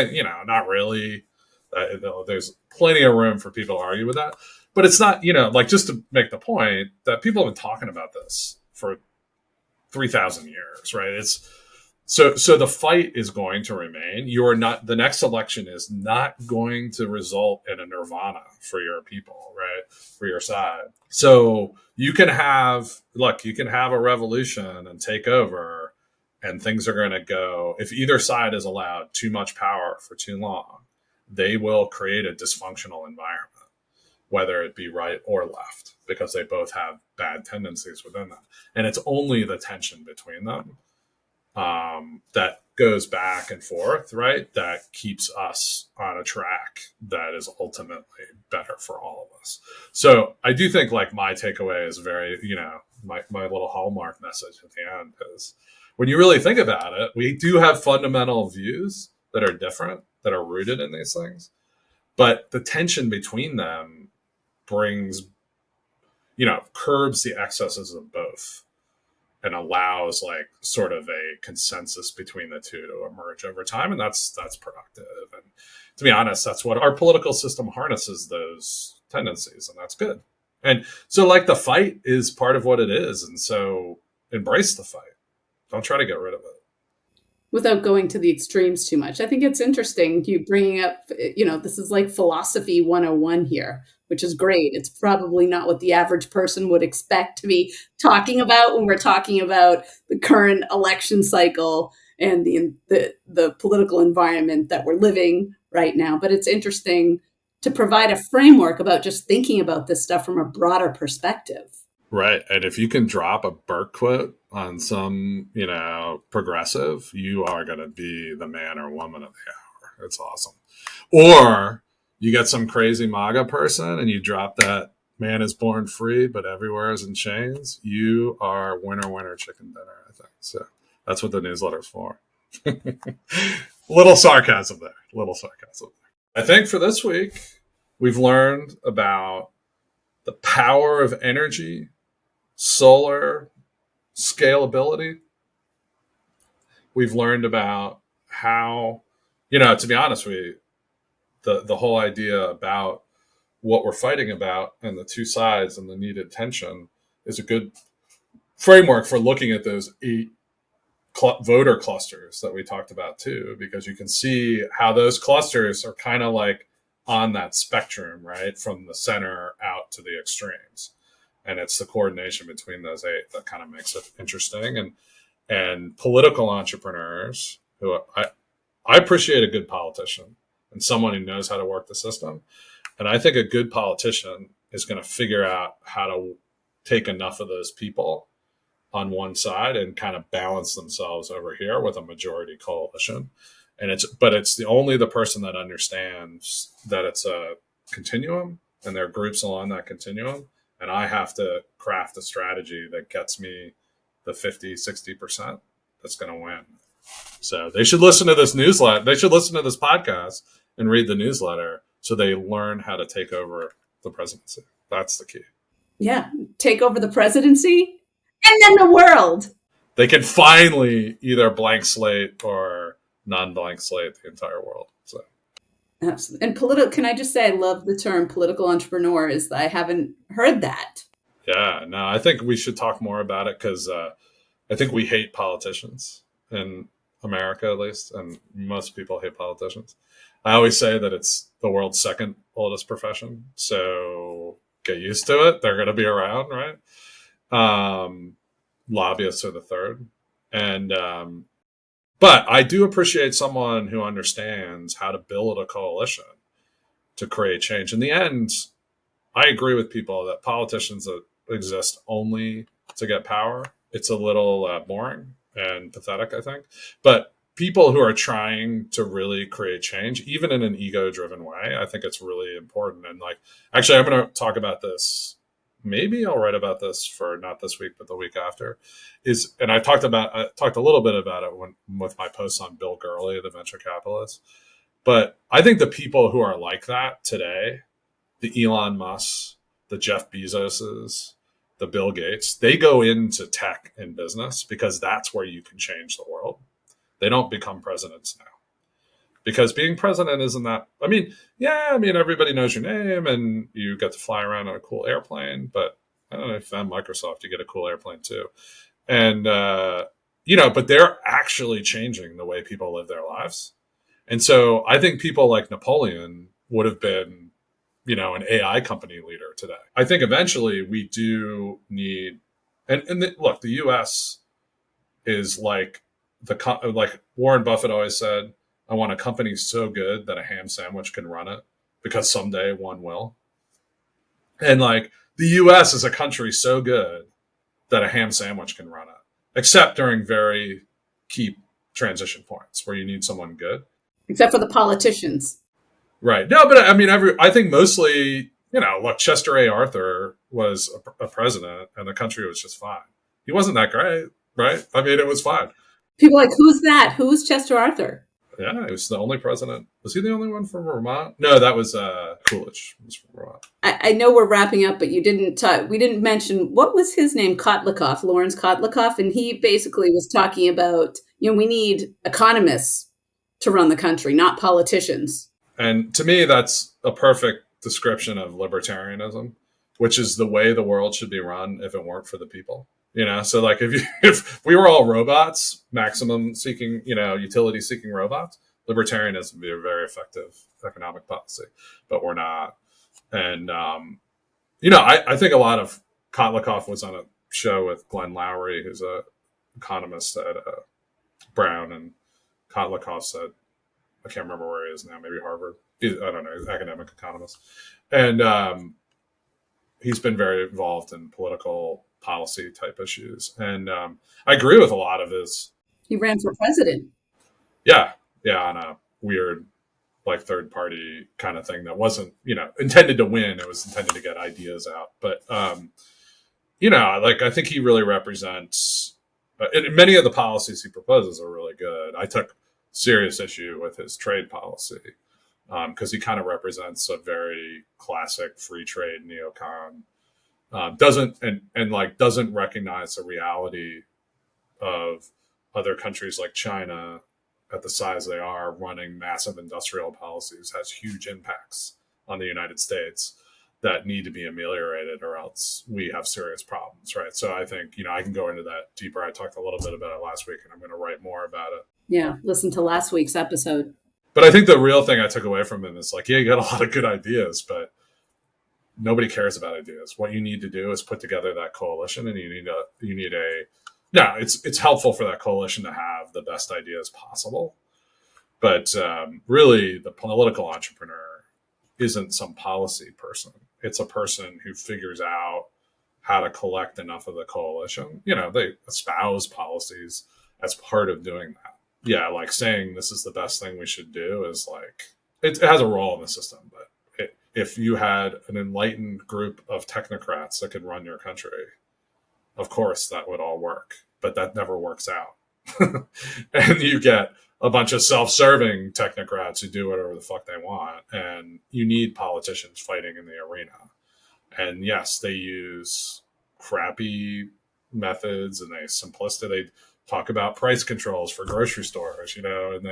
not really. There's plenty of room for people to argue with that. But it's not, just to make the point that people have been talking about this for 3,000 years, right? So the fight is going to remain. You are not, the next election is not going to result in a nirvana for your people, right? For your side. So you can have a revolution and take over, and things are going to go, if either side is allowed too much power for too long, they will create a dysfunctional environment, whether it be right or left, because they both have bad tendencies within them. And it's only the tension between them that goes back and forth, right? That keeps us on a track that is ultimately better for all of us. So I do think like my takeaway is very, my little hallmark message at the end is, when you really think about it, we do have fundamental views that are different, that are rooted in these things. But the tension between them brings, curbs the excesses of both, and allows like sort of a consensus between the two to emerge over time. And that's productive. And to be honest, that's what our political system harnesses, those tendencies, and that's good. And so like the fight is part of what it is. And so embrace the fight. Don't try to get rid of it. Without going to the extremes too much. I think it's interesting you bringing up, this is like philosophy 101 here, which is great. It's probably not what the average person would expect to be talking about when we're talking about the current election cycle and the political environment that we're living right now. But it's interesting to provide a framework about just thinking about this stuff from a broader perspective. Right. And if you can drop a Burke quote on some, progressive, you are going to be the man or woman of the hour. It's awesome. Or you get some crazy MAGA person and you drop that man is born free, but everywhere is in chains. You are winner, chicken dinner, I think. So that's what the newsletter's for. Little sarcasm there. I think for this week, we've learned about the power of energy, solar scalability. We've learned about how, to be honest, the whole idea about what we're fighting about and the two sides and the needed tension is a good framework for looking at those 8 voter clusters that we talked about too, because you can see how those clusters are kind of like on that spectrum, right? From the center out to the extremes. And it's the coordination between those 8 that kind of makes it interesting. And political entrepreneurs who I appreciate a good politician and someone who knows how to work the system. And I think a good politician is going to figure out how to take enough of those people on one side and kind of balance themselves over here with a majority coalition. And it's only the person that understands that it's a continuum and there are groups along that continuum. And I have to craft a strategy that gets me the 50, 60% that's going to win. So they should listen to this newsletter. They should listen to this podcast and read the newsletter so they learn how to take over the presidency. That's the key. Yeah. Take over the presidency and then the world. They can finally either blank slate or non-blank slate the entire world. So. Absolutely. And can I just say, I love the term political entrepreneur. I haven't heard that. Yeah, no, I think we should talk more about it because I think we hate politicians in America, at least, and most people hate politicians. I always say that it's the world's second oldest profession. So get used to it. They're going to be around, right? Lobbyists are the third. And, but I do appreciate someone who understands how to build a coalition to create change. In the end, I agree with people that politicians that exist only to get power, it's a little boring and pathetic, I think. But people who are trying to really create change, even in an ego-driven way, I think it's really important. And actually, I'm going to talk about this. Maybe I'll write about this for not this week, but the week after. And I talked a little bit about it with my posts on Bill Gurley, the venture capitalist. But I think the people who are like that today, the Elon Musk, the Jeff Bezoses, the Bill Gates, they go into tech and business because that's where you can change the world. They don't become presidents now. Because being president isn't that, everybody knows your name and you get to fly around on a cool airplane, but I don't know if I'm Microsoft, you get a cool airplane too. And, but they're actually changing the way people live their lives. And so I think people like Napoleon would have been, an AI company leader today. I think eventually we do need, look, the U.S. is like like Warren Buffett always said, I want a company so good that a ham sandwich can run it because someday one will. And like the U.S. is a country so good that a ham sandwich can run it, except during very key transition points where you need someone good. Except for the politicians. Right. No, but I mean, I think mostly, look, Chester A. Arthur was a president and the country was just fine. He wasn't that great, right? I mean, it was fine. People are like, who's that? Who's Chester Arthur? Yeah, he was the only president. Was he the only one from Vermont? No, that was Coolidge was from Vermont. I know we're wrapping up, but we didn't mention, what was his name? Kotlikoff, Lawrence Kotlikoff. And he basically was talking about, we need economists to run the country, not politicians. And to me, that's a perfect description of libertarianism, which is the way the world should be run if it weren't for the people. So like if we were all robots, maximum seeking, utility seeking robots, libertarianism would be a very effective economic policy, but we're not. And, I think a lot of Kotlikoff was on a show with Glenn Lowry, who's a economist at Brown, and Kotlikoff said, I can't remember where he is now, maybe Harvard. I don't know, he's an academic economist. And he's been very involved in political policy type issues. And I agree with a lot of his. He ran for president. Yeah, on a weird, like, third party kind of thing that wasn't, intended to win. It was intended to get ideas out. But, I think he really represents, and many of the policies he proposes are really good. I took serious issue with his trade policy because he kind of represents a very classic free trade neocon. Doesn't recognize the reality of other countries like China at the size they are running massive industrial policies has huge impacts on the United States that need to be ameliorated or else we have serious problems, right? So I think, I can go into that deeper. I talked a little bit about it last week and I'm going to write more about it. Yeah, listen to last week's episode. But I think the real thing I took away from him is like, yeah, you got a lot of good ideas, but nobody cares about ideas. What you need to do is put together that coalition, and it's helpful for that coalition to have the best ideas possible. But really, the political entrepreneur isn't some policy person. It's a person who figures out how to collect enough of the coalition. They espouse policies as part of doing that. Yeah, like saying this is the best thing we should do is like, it has a role in the system, but if you had an enlightened group of technocrats that could run your country, of course that would all work, but that never works out. And you get a bunch of self-serving technocrats who do whatever the fuck they want. And you need politicians fighting in the arena. And yes, they use crappy methods and they talk about price controls for grocery stores, and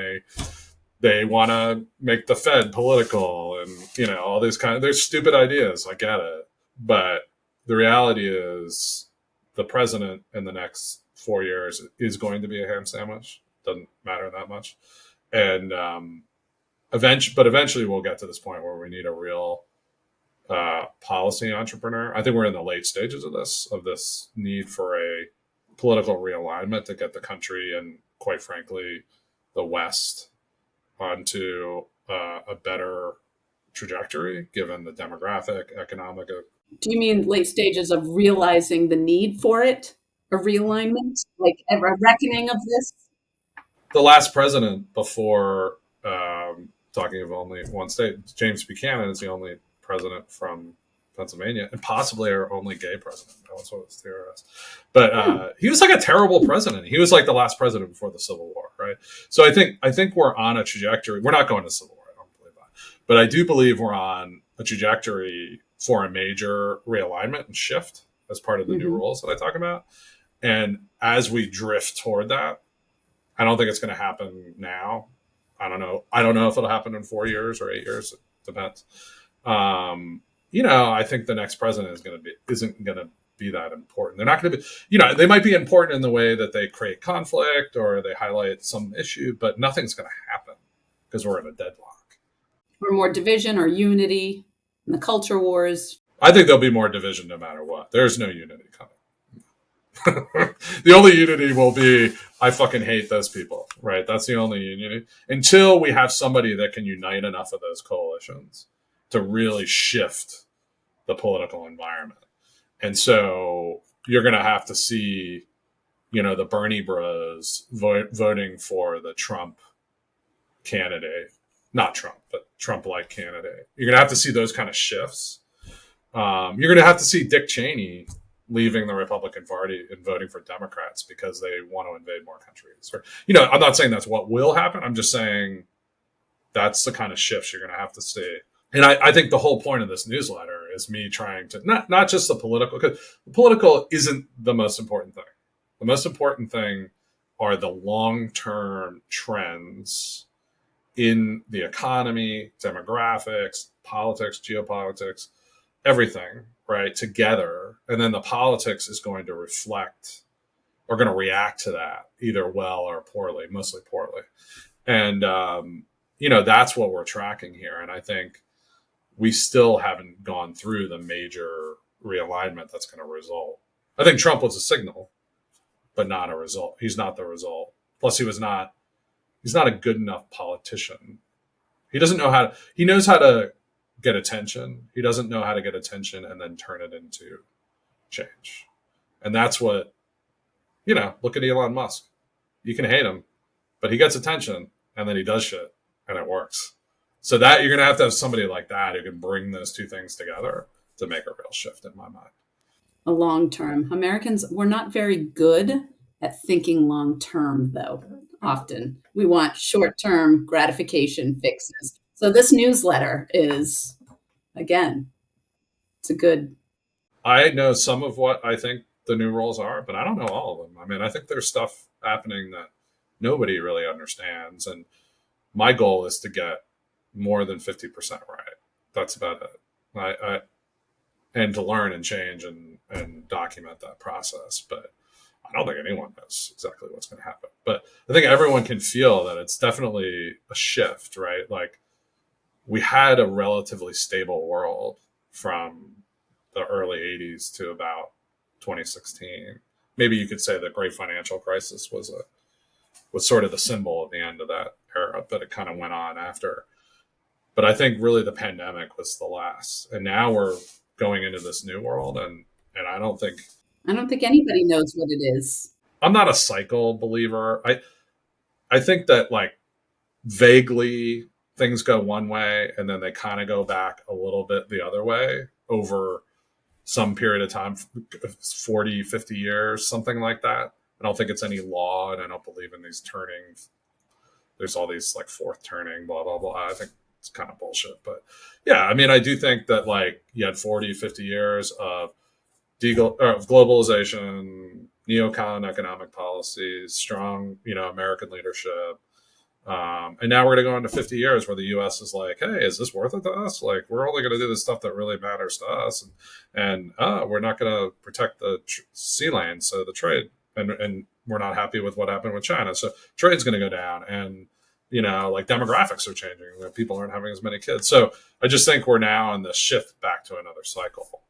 they want to make the Fed political and, all these there's stupid ideas. I get it. But the reality is the president in the next 4 years is going to be a ham sandwich. Doesn't matter that much. And eventually we'll get to this point where we need a real policy entrepreneur. I think we're in the late stages of this need for a political realignment to get the country and, quite frankly, the West onto a better trajectory given the demographic, economic. Do you mean late stages of realizing the need for it? A realignment? Like a reckoning of this? The last president before, talking of only one state, James Buchanan is the only president from Pennsylvania and possibly our only gay president. That was what was theorized. But he was like a terrible president. He was like the last president before the Civil War, right? So I think we're on a trajectory. We're not going to Civil War. I don't believe that. But I do believe we're on a trajectory for a major realignment and shift as part of the new rules that I talk about. And as we drift toward that, I don't think it's going to happen now. I don't know if it'll happen in 4 years or 8 years. It depends. I think the next president isn't going to be that important. They're not going to be, they might be important in the way that they create conflict or they highlight some issue, but nothing's going to happen because we're in a deadlock. Or more division or unity in the culture wars. I think there'll be more division no matter what. There's no unity coming. The only unity will be, I fucking hate those people, right? That's the only unity. Until we have somebody that can unite enough of those coalitions to really shift the political environment. And so you're going to have to see, the Bernie bros voting for the Trump candidate, not Trump, but Trump-like candidate. You're going to have to see those kind of shifts. You're going to have to see Dick Cheney leaving the Republican Party and voting for Democrats because they want to invade more countries. Or, I'm not saying that's what will happen. I'm just saying that's the kind of shifts you're going to have to see. And I think the whole point of this newsletter is me trying to, not just the political, because the political isn't the most important thing. The most important thing are the long-term trends in the economy, demographics, politics, geopolitics, everything, right, together. And then the politics is going to reflect or going to react to that either well or poorly, mostly poorly. And, that's what we're tracking here. And I think we still haven't gone through the major realignment that's going to result. I think Trump was a signal, but not a result. He's not the result. Plus, he's not a good enough politician. He knows how to get attention. He doesn't know how to get attention and then turn it into change. And that's what, look at Elon Musk. You can hate him, but he gets attention and then he does shit and it works. So that you're going to have somebody like that who can bring those two things together to make a real shift in my mind. A long term. Americans, we're not very good at thinking long term, though. Often we want short term gratification fixes. So this newsletter is, again, it's a good. I know some of what I think the new roles are, but I don't know all of them. I mean, I think there's stuff happening that nobody really understands. And my goal is to get more than 50% right. That's about it. And to learn and change and document that process. But I don't think anyone knows exactly what's going to happen. But I think everyone can feel that it's definitely a shift, right? Like we had a relatively stable world from the early 80s to about 2016. Maybe you could say the great financial crisis was sort of the symbol of the end of that era, but it kind of went on after. But I think really the pandemic was the last. And now we're going into this new world. And I don't think anybody knows what it is. I'm not a cycle believer. I think that like vaguely things go one way and then they kind of go back a little bit the other way over some period of time, 40, 50 years, something like that. I don't think it's any law and I don't believe in these turnings. There's all these like fourth turning, blah, blah, blah. I think it's kind of bullshit. But yeah, I mean, I do think that like you had 40, 50 years of globalization, neocon economic policies, strong, American leadership. And now we're going to go into 50 years where the U.S. is like, hey, is this worth it to us? Like, we're only going to do the stuff that really matters to us. And we're not going to protect the sea lane. So the trade, and we're not happy with what happened with China. So trade's going to go down. And, like demographics are changing. People aren't having as many kids. So I just think we're now in the shift back to another cycle.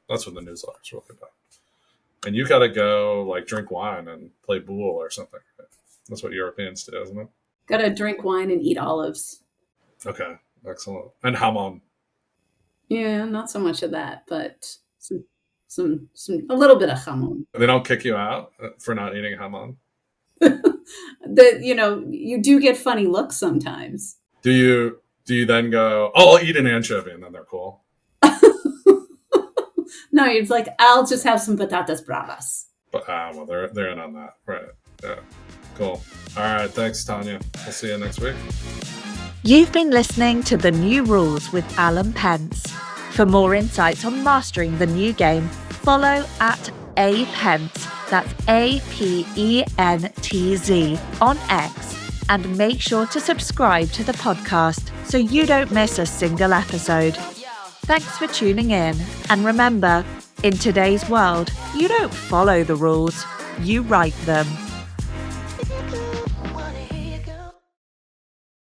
That's what the newsletter is really about. And you got to go like drink wine and play boule or something. Right? That's what Europeans do, isn't it? Got to drink wine and eat olives. Okay, excellent. And hamon. Yeah, not so much of that, but some a little bit of hamon. They don't kick you out for not eating hamon? You do get funny looks sometimes. Do you then go, oh, I'll eat an anchovy, and then they're cool? No, it's like, I'll just have some patatas bravas. But well, they're in on that, right? Yeah, cool. All right, thanks, Tonya. I'll see you next week. You've been listening to The New Rules with Alan Pentz. For more insights on mastering the new game, follow @Pentz. That's APENTZ on X. And make sure to subscribe to the podcast so you don't miss a single episode. Thanks for tuning in. And remember, In today's world, you don't follow the rules, you write them.